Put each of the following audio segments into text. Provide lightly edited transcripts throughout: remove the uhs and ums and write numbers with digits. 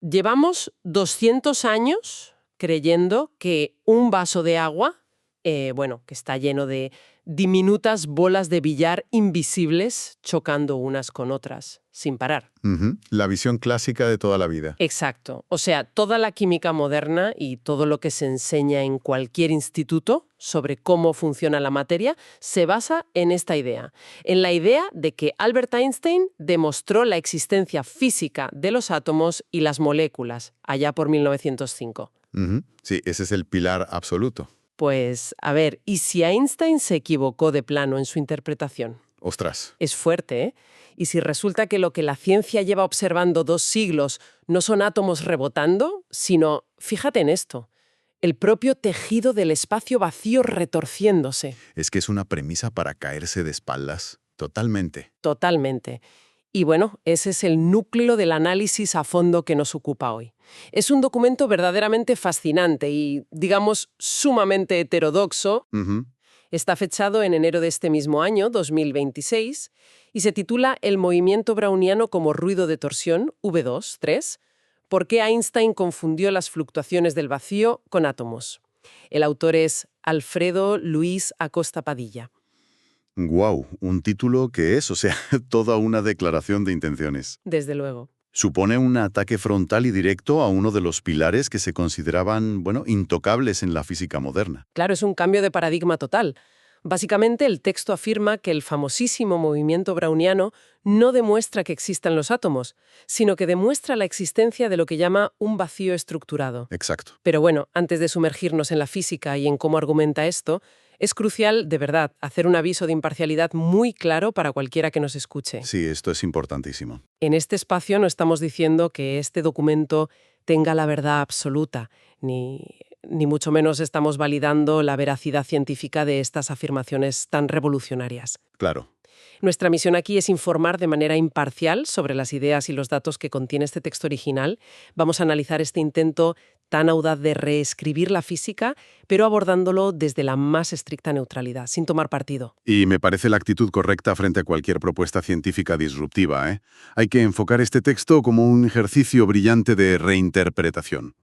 Llevamos 200 años creyendo que un vaso de agua, que está lleno de diminutas bolas de billar invisibles chocando unas con otras, sin parar. La visión clásica de toda la vida. Exacto. O sea, toda la química moderna y todo lo que se enseña en cualquier instituto sobre cómo funciona la materia se basa en esta idea. En la idea de que Albert Einstein demostró la existencia física de los átomos y las moléculas, allá por 1905. Sí, ese es el pilar absoluto. Pues, a ver, ¿y si Einstein se equivocó de plano en su interpretación? Ostras. Es fuerte, ¿eh? Y si resulta que lo que la ciencia lleva observando 2 siglos no son átomos rebotando, sino, fíjate en esto, el propio tejido del espacio vacío retorciéndose. Es que es una premisa para caerse de espaldas. Totalmente. Totalmente. Y bueno, ese es el núcleo del análisis a fondo que nos ocupa hoy. Es un documento verdaderamente fascinante y, digamos, sumamente heterodoxo. Está fechado en enero de este mismo año, 2026, y se titula El movimiento browniano como ruido de torsión, V2-3, ¿por qué Einstein confundió las fluctuaciones del vacío con átomos? El autor es Alfredo Luis Acosta Padilla. Guau, un título que es, o sea, toda una declaración de intenciones. Desde luego. Supone un ataque frontal y directo a uno de los pilares que se consideraban, intocables en la física moderna. Claro, es un cambio de paradigma total. Básicamente, el texto afirma que el famosísimo movimiento browniano no demuestra que existan los átomos, sino que demuestra la existencia de lo que llama un vacío estructurado. Exacto. Pero bueno, antes de sumergirnos en la física y en cómo argumenta esto, es crucial, de verdad, hacer un aviso de imparcialidad muy claro para cualquiera que nos escuche. Sí, esto es importantísimo. En este espacio no estamos diciendo que este documento tenga la verdad absoluta, ni mucho menos estamos validando la veracidad científica de estas afirmaciones tan revolucionarias. Claro. Nuestra misión aquí es informar de manera imparcial sobre las ideas y los datos que contiene este texto original. Vamos a analizar este intento tan audaz de reescribir la física, pero abordándolo desde la más estricta neutralidad, sin tomar partido. Y me parece la actitud correcta frente a cualquier propuesta científica disruptiva, ¿eh? Hay que enfocar este texto como un ejercicio brillante de reinterpretación.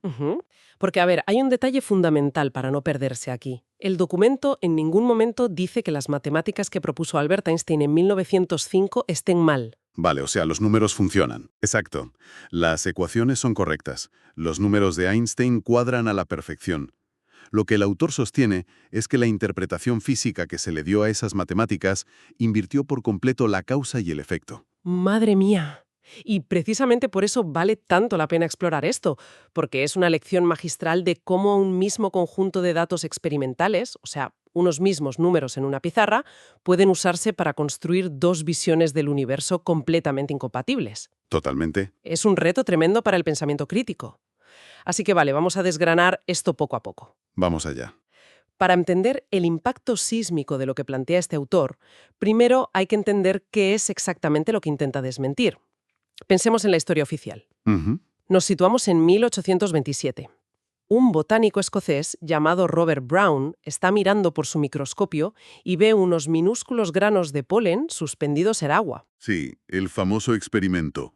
Porque, a ver, hay un detalle fundamental para no perderse aquí. El documento en ningún momento dice que las matemáticas que propuso Albert Einstein en 1905 estén mal. Vale, o sea, los números funcionan. Exacto. Las ecuaciones son correctas. Los números de Einstein cuadran a la perfección. Lo que el autor sostiene es que la interpretación física que se le dio a esas matemáticas invirtió por completo la causa y el efecto. ¡Madre mía! Y precisamente por eso vale tanto la pena explorar esto, porque es una lección magistral de cómo un mismo conjunto de datos experimentales, o sea, unos mismos números en una pizarra, pueden usarse para construir 2 visiones del universo completamente incompatibles. Totalmente. Es un reto tremendo para el pensamiento crítico. Así que vale, vamos a desgranar esto poco a poco. Vamos allá. Para entender el impacto sísmico de lo que plantea este autor, primero hay que entender qué es exactamente lo que intenta desmentir. Pensemos en la historia oficial. Nos situamos en 1827. Un botánico escocés llamado Robert Brown está mirando por su microscopio y ve unos minúsculos granos de polen suspendidos en agua. Sí, el famoso experimento.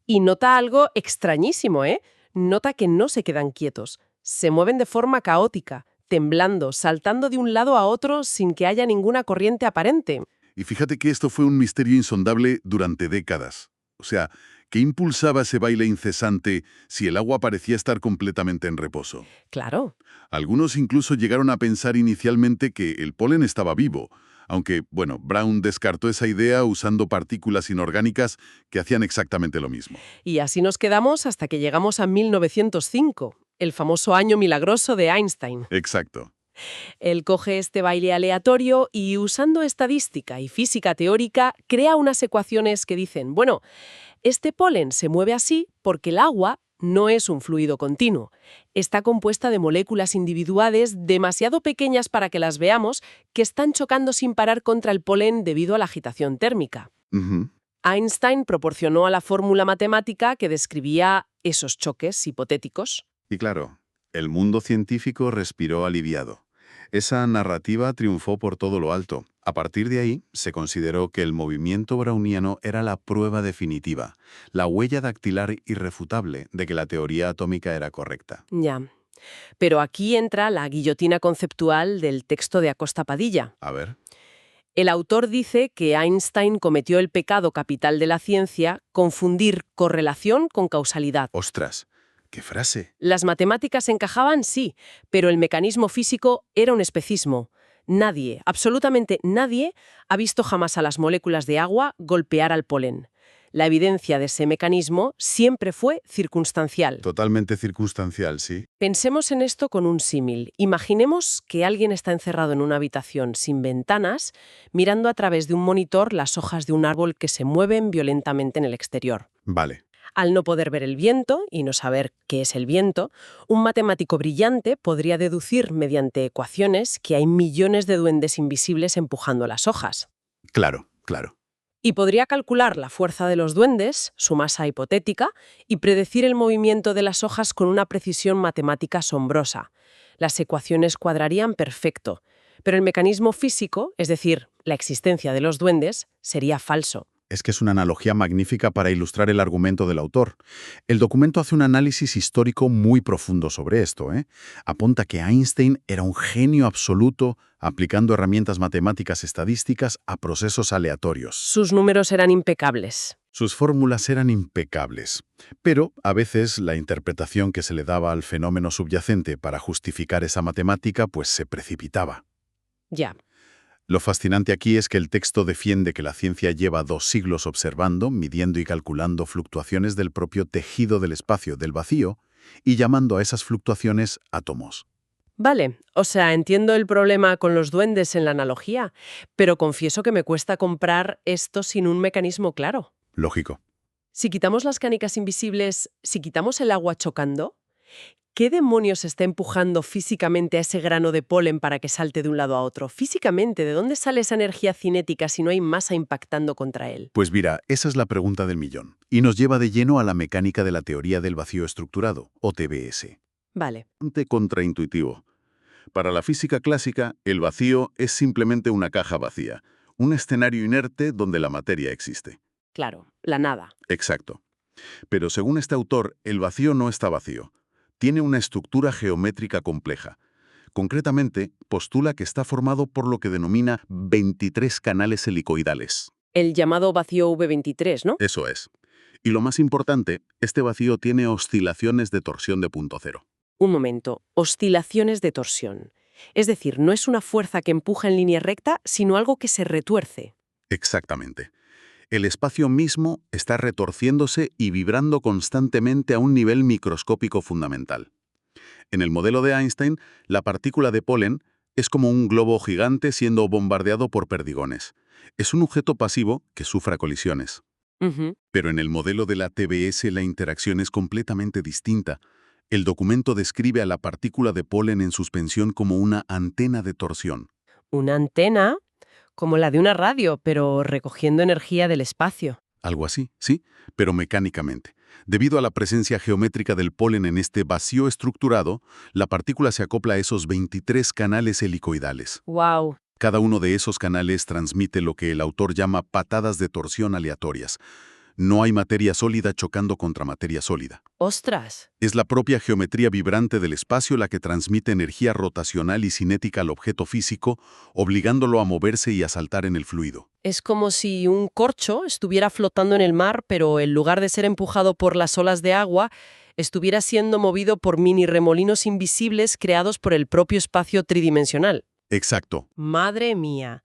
Y nota algo extrañísimo, ¿eh? Nota que no se quedan quietos. Se mueven de forma caótica, temblando, saltando de un lado a otro sin que haya ninguna corriente aparente. Y fíjate que esto fue un misterio insondable durante décadas. O sea, ¿qué impulsaba ese baile incesante si el agua parecía estar completamente en reposo? Claro. Algunos incluso llegaron a pensar inicialmente que el polen estaba vivo, aunque, Brown descartó esa idea usando partículas inorgánicas que hacían exactamente lo mismo. Y así nos quedamos hasta que llegamos a 1905, el famoso año milagroso de Einstein. Exacto. Él coge este baile aleatorio y, usando estadística y física teórica, crea unas ecuaciones que dicen, este polen se mueve así porque el agua no es un fluido continuo. Está compuesta de moléculas individuales demasiado pequeñas para que las veamos, que están chocando sin parar contra el polen debido a la agitación térmica. Einstein proporcionó a la fórmula matemática que describía esos choques hipotéticos. Y claro, el mundo científico respiró aliviado. Esa narrativa triunfó por todo lo alto. A partir de ahí, se consideró que el movimiento browniano era la prueba definitiva, la huella dactilar irrefutable de que la teoría atómica era correcta. Ya. Pero aquí entra la guillotina conceptual del texto de Acosta Padilla. A ver. El autor dice que Einstein cometió el pecado capital de la ciencia, confundir correlación con causalidad. ¡Ostras! ¡Qué frase! Las matemáticas encajaban, sí, pero el mecanismo físico era un especismo. Nadie, absolutamente nadie, ha visto jamás a las moléculas de agua golpear al polen. La evidencia de ese mecanismo siempre fue circunstancial. Totalmente circunstancial, sí. Pensemos en esto con un símil. Imaginemos que alguien está encerrado en una habitación sin ventanas, mirando a través de un monitor las hojas de un árbol que se mueven violentamente en el exterior. Vale. Al no poder ver el viento y no saber qué es el viento, un matemático brillante podría deducir mediante ecuaciones que hay millones de duendes invisibles empujando las hojas. Claro, claro. Y podría calcular la fuerza de los duendes, su masa hipotética, y predecir el movimiento de las hojas con una precisión matemática asombrosa. Las ecuaciones cuadrarían perfecto, pero el mecanismo físico, es decir, la existencia de los duendes, sería falso. Es que es una analogía magnífica para ilustrar el argumento del autor. El documento hace un análisis histórico muy profundo sobre esto, ¿eh? Apunta que Einstein era un genio absoluto aplicando herramientas matemáticas estadísticas a procesos aleatorios. Sus números eran impecables. Sus fórmulas eran impecables, pero a veces la interpretación que se le daba al fenómeno subyacente para justificar esa matemática pues se precipitaba. Ya. Lo fascinante aquí es que el texto defiende que la ciencia lleva 2 siglos observando, midiendo y calculando fluctuaciones del propio tejido del espacio, del vacío, y llamando a esas fluctuaciones átomos. Vale, o sea, entiendo el problema con los duendes en la analogía, pero confieso que me cuesta comprar esto sin un mecanismo claro. Lógico. Si quitamos las canicas invisibles, si quitamos el agua chocando, ¿qué demonios está empujando físicamente a ese grano de polen para que salte de un lado a otro? Físicamente, ¿de dónde sale esa energía cinética si no hay masa impactando contra él? Pues mira, esa es la pregunta del millón, y nos lleva de lleno a la mecánica de la teoría del vacío estructurado, o TVS. Vale. Bastante contraintuitivo. Para la física clásica, el vacío es simplemente una caja vacía, un escenario inerte donde la materia existe. Claro, la nada. Exacto. Pero según este autor, el vacío no está vacío. Tiene una estructura geométrica compleja. Concretamente, postula que está formado por lo que denomina 23 canales helicoidales. El llamado vacío V23, ¿no? Eso es. Y lo más importante, este vacío tiene oscilaciones de torsión de punto cero. Un momento, oscilaciones de torsión. Es decir, no es una fuerza que empuja en línea recta, sino algo que se retuerce. Exactamente. El espacio mismo está retorciéndose y vibrando constantemente a un nivel microscópico fundamental. En el modelo de Einstein, la partícula de polen es como un globo gigante siendo bombardeado por perdigones. Es un objeto pasivo que sufra colisiones. Ujú. Pero en el modelo de la TVS la interacción es completamente distinta. El documento describe a la partícula de polen en suspensión como una antena de torsión. Una antena, como la de una radio, pero recogiendo energía del espacio. Algo así, sí, pero mecánicamente. Debido a la presencia geométrica del polen en este vacío estructurado, la partícula se acopla a esos 23 canales helicoidales. ¡Wow! Cada uno de esos canales transmite lo que el autor llama patadas de torsión aleatorias. No hay materia sólida chocando contra materia sólida. ¡Ostras! Es la propia geometría vibrante del espacio la que transmite energía rotacional y cinética al objeto físico, obligándolo a moverse y a saltar en el fluido. Es como si un corcho estuviera flotando en el mar, pero en lugar de ser empujado por las olas de agua, estuviera siendo movido por mini remolinos invisibles creados por el propio espacio tridimensional. Exacto. ¡Madre mía!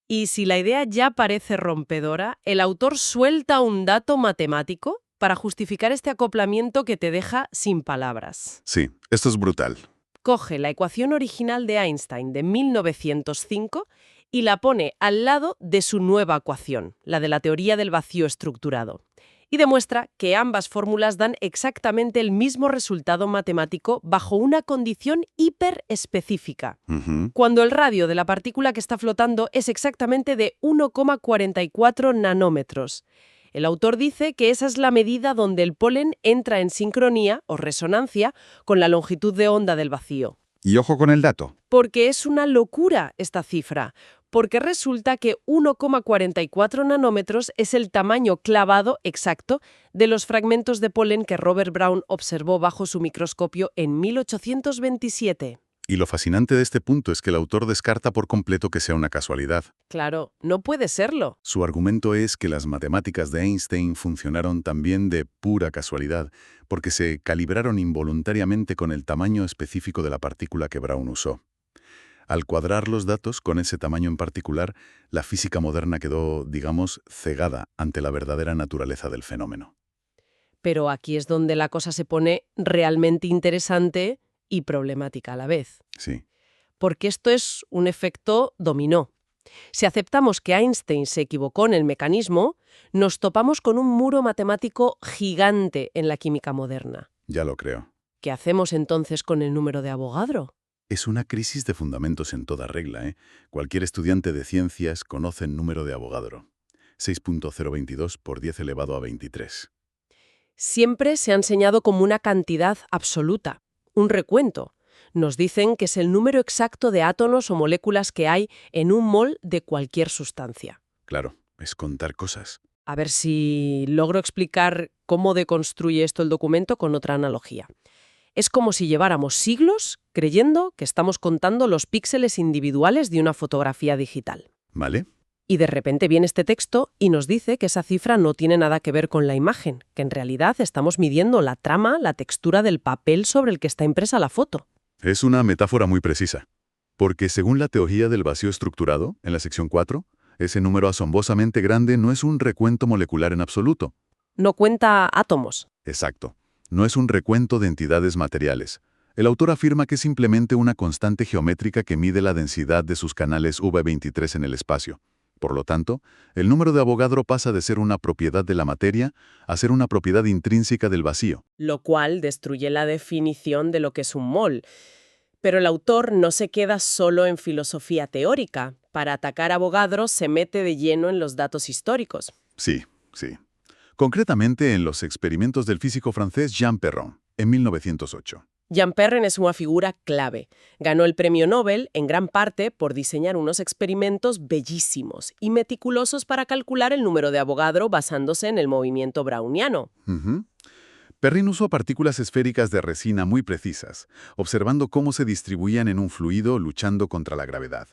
Y si la idea ya parece rompedora, el autor suelta un dato matemático para justificar este acoplamiento que te deja sin palabras. Sí, esto es brutal. Coge la ecuación original de Einstein de 1905 y la pone al lado de su nueva ecuación, la de la teoría del vacío estructurado, y demuestra que ambas fórmulas dan exactamente el mismo resultado matemático bajo una condición hiperespecífica. Cuando el radio de la partícula que está flotando es exactamente de 1,44 nanómetros. El autor dice que esa es la medida donde el polen entra en sincronía o resonancia con la longitud de onda del vacío. Y ojo con el dato. Porque es una locura esta cifra, porque resulta que 1,44 nanómetros es el tamaño clavado exacto de los fragmentos de polen que Robert Brown observó bajo su microscopio en 1827. Y lo fascinante de este punto es que el autor descarta por completo que sea una casualidad. Claro, no puede serlo. Su argumento es que las matemáticas de Einstein funcionaron también de pura casualidad, porque se calibraron involuntariamente con el tamaño específico de la partícula que Brown usó. Al cuadrar los datos con ese tamaño en particular, la física moderna quedó, digamos, cegada ante la verdadera naturaleza del fenómeno. Pero aquí es donde la cosa se pone realmente interesante y problemática a la vez. Sí. Porque esto es un efecto dominó. Si aceptamos que Einstein se equivocó en el mecanismo, nos topamos con un muro matemático gigante en la química moderna. Ya lo creo. ¿Qué hacemos entonces con el número de Avogadro? Es una crisis de fundamentos en toda regla, ¿eh? Cualquier estudiante de ciencias conoce el número de Avogadro. 6.022 por 10 elevado a 23. Siempre se ha enseñado como una cantidad absoluta, un recuento. Nos dicen que es el número exacto de átomos o moléculas que hay en un mol de cualquier sustancia. Claro, es contar cosas. A ver si logro explicar cómo deconstruye esto el documento con otra analogía. Es como si lleváramos siglos creyendo que estamos contando los píxeles individuales de una fotografía digital. ¿Vale? Y de repente viene este texto y nos dice que esa cifra no tiene nada que ver con la imagen, que en realidad estamos midiendo la trama, la textura del papel sobre el que está impresa la foto. Es una metáfora muy precisa. Porque según la teoría del vacío estructurado, en la sección 4, ese número asombrosamente grande no es un recuento molecular en absoluto. No cuenta átomos. Exacto. No es un recuento de entidades materiales. El autor afirma que es simplemente una constante geométrica que mide la densidad de sus canales V23 en el espacio. Por lo tanto, el número de Avogadro pasa de ser una propiedad de la materia a ser una propiedad intrínseca del vacío. Lo cual destruye la definición de lo que es un mol. Pero el autor no se queda solo en filosofía teórica. Para atacar a Avogadro se mete de lleno en los datos históricos. Sí, sí. Concretamente en los experimentos del físico francés Jean Perron, en 1908. Jean Perrin es una figura clave. Ganó el premio Nobel en gran parte por diseñar unos experimentos bellísimos y meticulosos para calcular el número de Avogadro basándose en el movimiento browniano. Perrin usó partículas esféricas de resina muy precisas, observando cómo se distribuían en un fluido luchando contra la gravedad.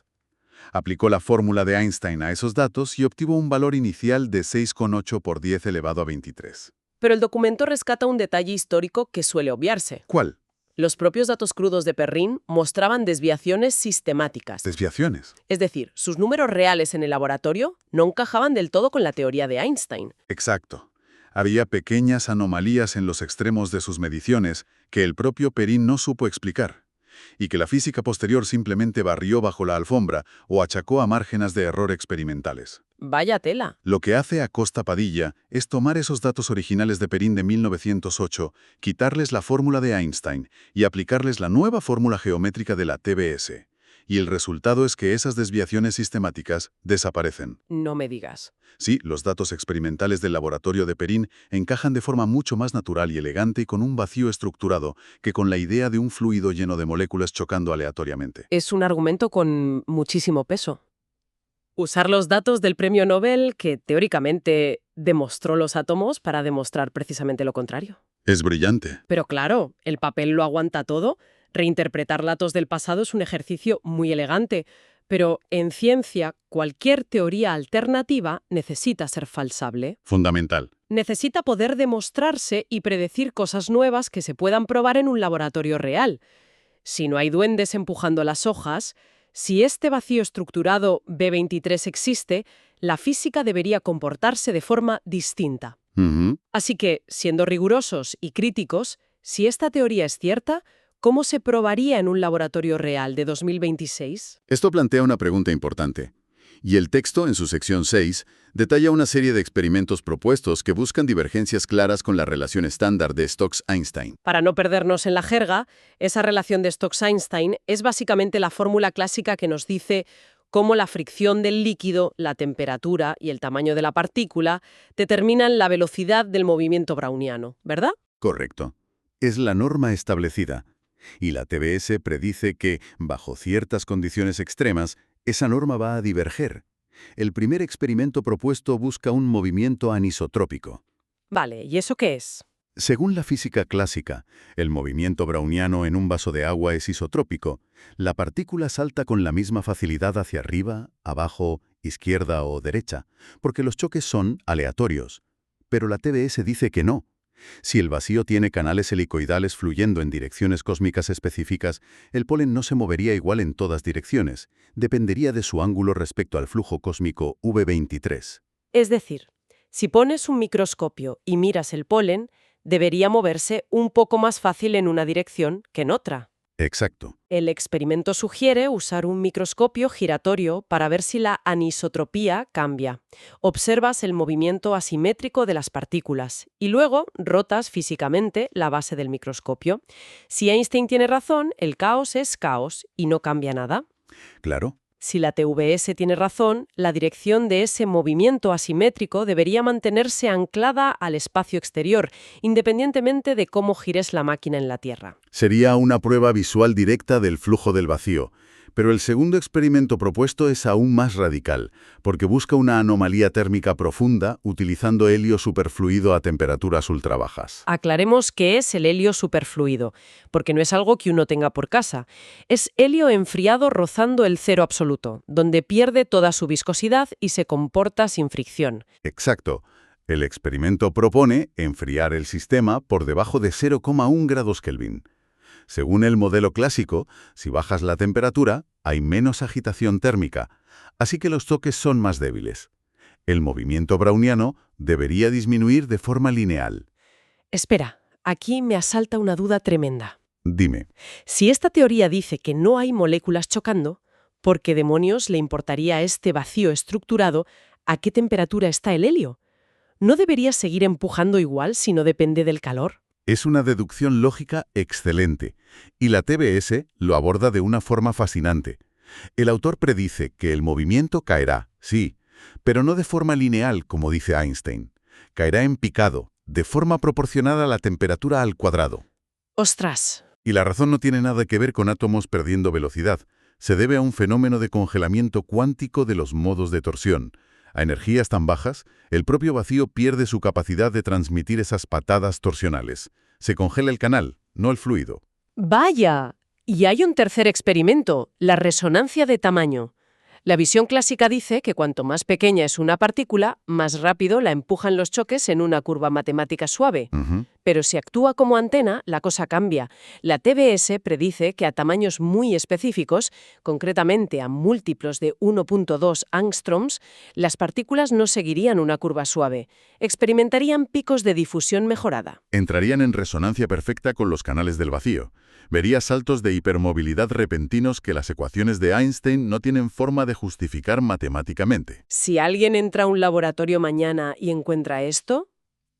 Aplicó la fórmula de Einstein a esos datos y obtuvo un valor inicial de 6,8 por 10 elevado a 23. Pero el documento rescata un detalle histórico que suele obviarse. ¿Cuál? Los propios datos crudos de Perrin mostraban desviaciones sistemáticas. Desviaciones. Es decir, sus números reales en el laboratorio no encajaban del todo con la teoría de Einstein. Exacto. Había pequeñas anomalías en los extremos de sus mediciones que el propio Perrin no supo explicar, y que la física posterior simplemente barrió bajo la alfombra o achacó a márgenes de error experimentales. Vaya tela. Lo que hace Acosta Padilla es tomar esos datos originales de Perrin de 1908, quitarles la fórmula de Einstein y aplicarles la nueva fórmula geométrica de la TBS. Y el resultado es que esas desviaciones sistemáticas desaparecen. No me digas. Sí, los datos experimentales del laboratorio de Perrin encajan de forma mucho más natural y elegante y con un vacío estructurado que con la idea de un fluido lleno de moléculas chocando aleatoriamente. Es un argumento con muchísimo peso. Usar los datos del premio Nobel, que teóricamente demostró los átomos, para demostrar precisamente lo contrario. Es brillante. Pero claro, el papel lo aguanta todo. Reinterpretar datos del pasado es un ejercicio muy elegante. Pero en ciencia, cualquier teoría alternativa necesita ser falsable. Fundamental. Necesita poder demostrarse y predecir cosas nuevas que se puedan probar en un laboratorio real. Si no hay duendes empujando las hojas, si este vacío estructurado B23 existe, la física debería comportarse de forma distinta. Así que, siendo rigurosos y críticos, si esta teoría es cierta, ¿cómo se probaría en un laboratorio real de 2026? Esto plantea una pregunta importante. Y el texto, en su sección 6, detalla una serie de experimentos propuestos que buscan divergencias claras con la relación estándar de Stokes-Einstein. Para no perdernos en la jerga, esa relación de Stokes-Einstein es básicamente la fórmula clásica que nos dice cómo la fricción del líquido, la temperatura y el tamaño de la partícula determinan la velocidad del movimiento browniano, ¿verdad? Correcto. Es la norma establecida. Y la TBS predice que, bajo ciertas condiciones extremas, esa norma va a diverger. El primer experimento propuesto busca un movimiento anisotrópico. Vale, ¿y eso qué es? Según la física clásica, el movimiento browniano en un vaso de agua es isotrópico. La partícula salta con la misma facilidad hacia arriba, abajo, izquierda o derecha, porque los choques son aleatorios. Pero la TBS dice que no. Si el vacío tiene canales helicoidales fluyendo en direcciones cósmicas específicas, el polen no se movería igual en todas direcciones. Dependería de su ángulo respecto al flujo cósmico V23. Es decir, si pones un microscopio y miras el polen, debería moverse un poco más fácil en una dirección que en otra. Exacto. El experimento sugiere usar un microscopio giratorio para ver si la anisotropía cambia. Observas el movimiento asimétrico de las partículas y luego rotas físicamente la base del microscopio. Si Einstein tiene razón, el caos es caos y no cambia nada. Claro. Si la TVS tiene razón, la dirección de ese movimiento asimétrico debería mantenerse anclada al espacio exterior, independientemente de cómo gires la máquina en la Tierra. Sería una prueba visual directa del flujo del vacío. Pero el segundo experimento propuesto es aún más radical, porque busca una anomalía térmica profunda utilizando helio superfluido a temperaturas ultrabajas. Aclaremos qué es el helio superfluido, porque no es algo que uno tenga por casa. Es helio enfriado rozando el cero absoluto, donde pierde toda su viscosidad y se comporta sin fricción. Exacto. El experimento propone enfriar el sistema por debajo de 0,1 grados Kelvin. Según el modelo clásico, si bajas la temperatura, hay menos agitación térmica, así que los toques son más débiles. El movimiento browniano debería disminuir de forma lineal. Espera, aquí me asalta una duda tremenda. Dime. Si esta teoría dice que no hay moléculas chocando, ¿por qué demonios le importaría este vacío estructurado a qué temperatura está el helio? ¿No debería seguir empujando igual si no depende del calor? Es una deducción lógica excelente, y la TBS lo aborda de una forma fascinante. El autor predice que el movimiento caerá, sí, pero no de forma lineal, como dice Einstein. Caerá en picado, de forma proporcional a la temperatura al cuadrado. ¡Ostras! Y la razón no tiene nada que ver con átomos perdiendo velocidad. Se debe a un fenómeno de congelamiento cuántico de los modos de torsión. A energías tan bajas, el propio vacío pierde su capacidad de transmitir esas patadas torsionales. Se congela el canal, no el fluido. ¡Vaya! Y hay un tercer experimento, la resonancia de tamaño. La visión clásica dice que cuanto más pequeña es una partícula, más rápido la empujan los choques en una curva matemática suave. Pero si actúa como antena, la cosa cambia. La TBS predice que a tamaños muy específicos, concretamente a múltiplos de 1.2 angstroms, las partículas no seguirían una curva suave. Experimentarían picos de difusión mejorada. Entrarían en resonancia perfecta con los canales del vacío. Vería saltos de hipermovilidad repentinos que las ecuaciones de Einstein no tienen forma de justificar matemáticamente. Si alguien entra a un laboratorio mañana y encuentra esto,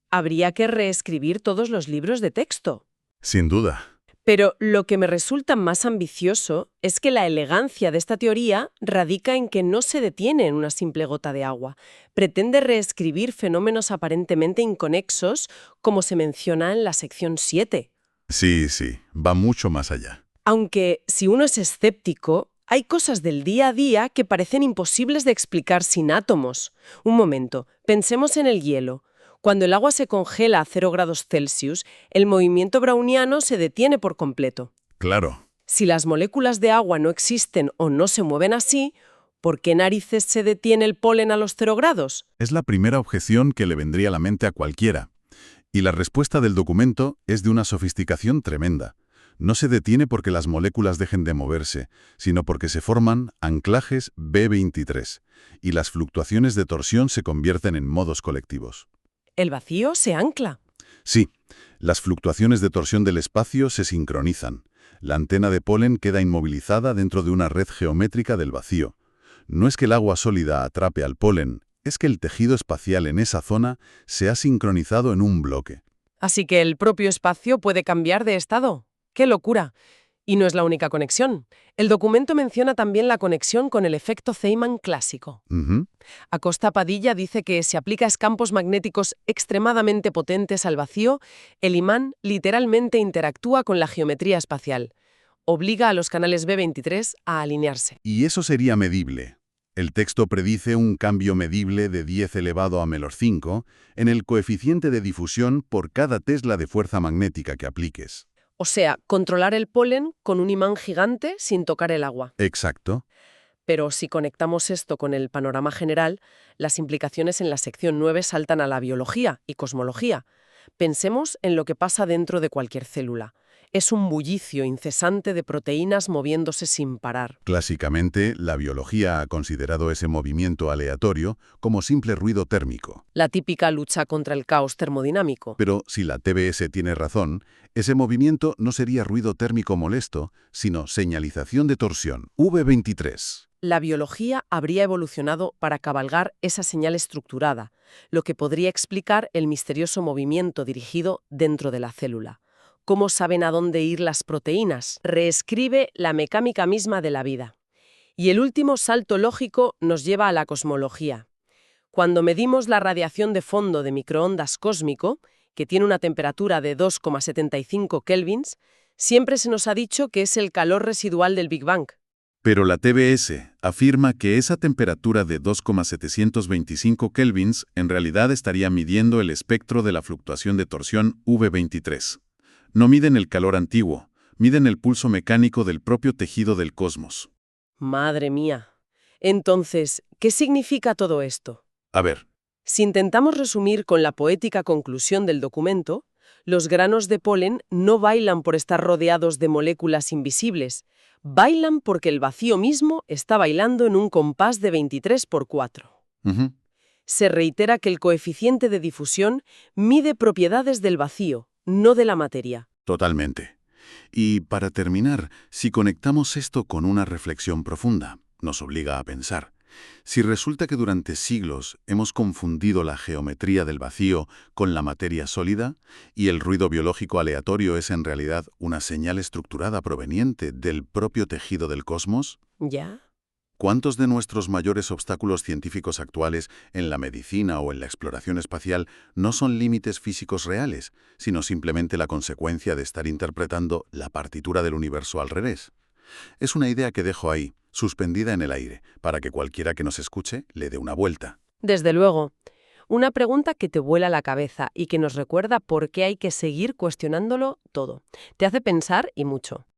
habría que reescribir todos los libros de texto. Sin duda. Pero lo que me resulta más ambicioso es que la elegancia de esta teoría radica en que no se detiene en una simple gota de agua. Pretende reescribir fenómenos aparentemente inconexos, como se menciona en la sección 7. Sí, va mucho más allá. Aunque, si uno es escéptico, hay cosas del día a día que parecen imposibles de explicar sin átomos. Un momento, pensemos en el hielo. Cuando el agua se congela a 0 grados Celsius, el movimiento browniano se detiene por completo. Claro. Si las moléculas de agua no existen o no se mueven así, ¿por qué narices se detiene el polen a los 0 grados? Es la primera objeción que le vendría a la mente a cualquiera. Y la respuesta del documento es de una sofisticación tremenda. No se detiene porque las moléculas dejen de moverse, sino porque se forman anclajes B23, y las fluctuaciones de torsión se convierten en modos colectivos. El vacío se ancla. Sí, las fluctuaciones de torsión del espacio se sincronizan. La antena de polen queda inmovilizada dentro de una red geométrica del vacío. No es que el agua sólida atrape al polen, es que el tejido espacial en esa zona se ha sincronizado en un bloque. Así que el propio espacio puede cambiar de estado. ¡Qué locura! Y no es la única conexión. El documento menciona también la conexión con el efecto Feynman clásico. Ujú. Acosta Padilla dice que si aplicas campos magnéticos extremadamente potentes al vacío, el imán literalmente interactúa con la geometría espacial. Obliga a los canales B23 a alinearse. Y eso sería medible. El texto predice un cambio medible de 10 elevado a -5 en el coeficiente de difusión por cada tesla de fuerza magnética que apliques. O sea, controlar el polen con un imán gigante sin tocar el agua. Exacto. Pero si conectamos esto con el panorama general, las implicaciones en la sección 9 saltan a la biología y cosmología. Pensemos en lo que pasa dentro de cualquier célula. Es un bullicio incesante de proteínas moviéndose sin parar. Clásicamente, la biología ha considerado ese movimiento aleatorio como simple ruido térmico. La típica lucha contra el caos termodinámico. Pero si la TBS tiene razón, ese movimiento no sería ruido térmico molesto, sino señalización de torsión, V23. La biología habría evolucionado para cabalgar esa señal estructurada, lo que podría explicar el misterioso movimiento dirigido dentro de la célula. ¿Cómo saben a dónde ir las proteínas? Reescribe la mecánica misma de la vida. Y el último salto lógico nos lleva a la cosmología. Cuando medimos la radiación de fondo de microondas cósmico, que tiene una temperatura de 2,75 kelvins, siempre se nos ha dicho que es el calor residual del Big Bang. Pero la TBS afirma que esa temperatura de 2,725 kelvins en realidad estaría midiendo el espectro de la fluctuación de torsión V23. No miden el calor antiguo, miden el pulso mecánico del propio tejido del cosmos. Madre mía. Entonces, ¿qué significa todo esto? A ver, Si intentamos resumir con la poética conclusión del documento, los granos de polen no bailan por estar rodeados de moléculas invisibles, bailan porque el vacío mismo está bailando en un compás de 23×4. ujú, Se reitera que el coeficiente de difusión mide propiedades del vacío, no de la materia. totalmente. Y para terminar, si conectamos esto con una reflexión profunda, nos obliga a pensar. Si resulta que durante siglos hemos confundido la geometría del vacío con la materia sólida, y el ruido biológico aleatorio es en realidad una señal estructurada proveniente del propio tejido del cosmos, ¿Ya? ¿cuántos de nuestros mayores obstáculos científicos actuales en la medicina o en la exploración espacial no son límites físicos reales, sino simplemente la consecuencia de estar interpretando la partitura del universo al revés? Es una idea que dejo ahí, suspendida en el aire, para que cualquiera que nos escuche le dé una vuelta. Desde luego. Una pregunta que te vuela la cabeza y que nos recuerda por qué hay que seguir cuestionándolo todo. Te hace pensar y mucho.